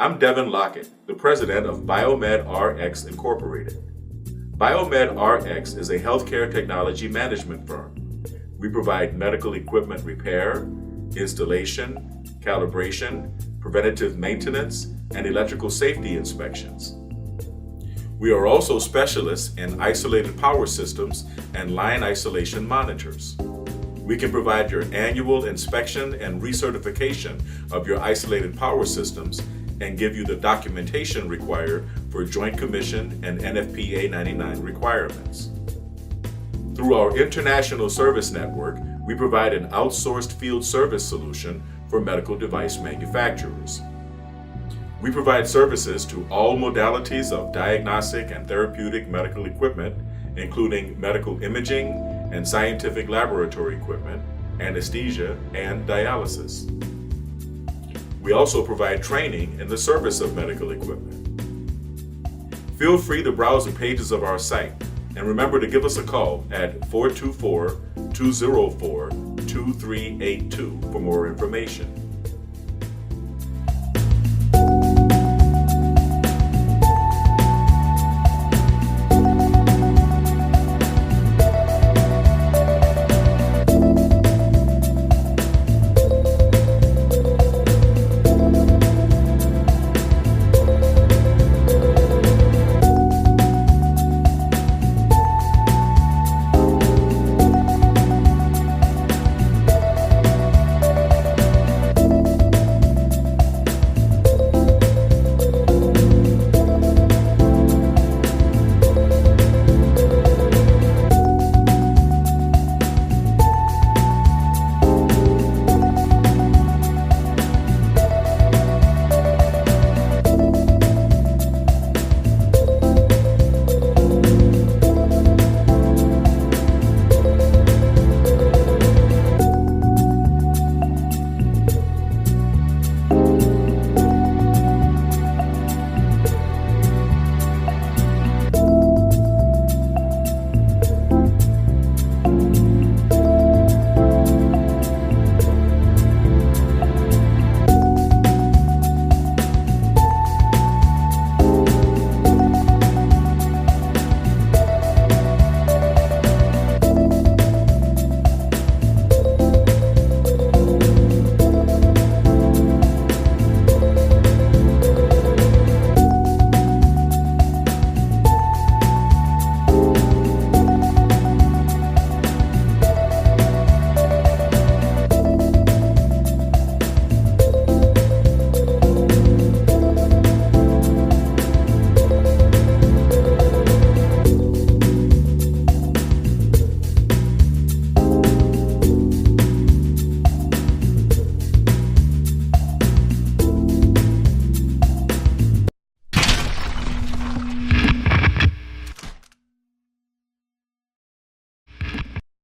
I'm Devin Lockett, the president of BiomedRx Incorporated. BiomedRx is a healthcare technology management firm. We provide medical equipment repair, installation, calibration, preventative maintenance, and electrical safety inspections. We are also specialists in isolated power systems and line isolation monitors. We can provide your annual inspection and recertification of your isolated power systems and give you the documentation required for Joint Commission and NFPA 99 requirements. Through our international service network, we provide an outsourced field service solution for medical device manufacturers. We provide services to all modalities of diagnostic and therapeutic medical equipment, including medical imaging and scientific laboratory equipment, anesthesia, and dialysis. We also provide training in the service of medical equipment. Feel free to browse the pages of our site, and remember to give us a call at 424-204-2382 for more information.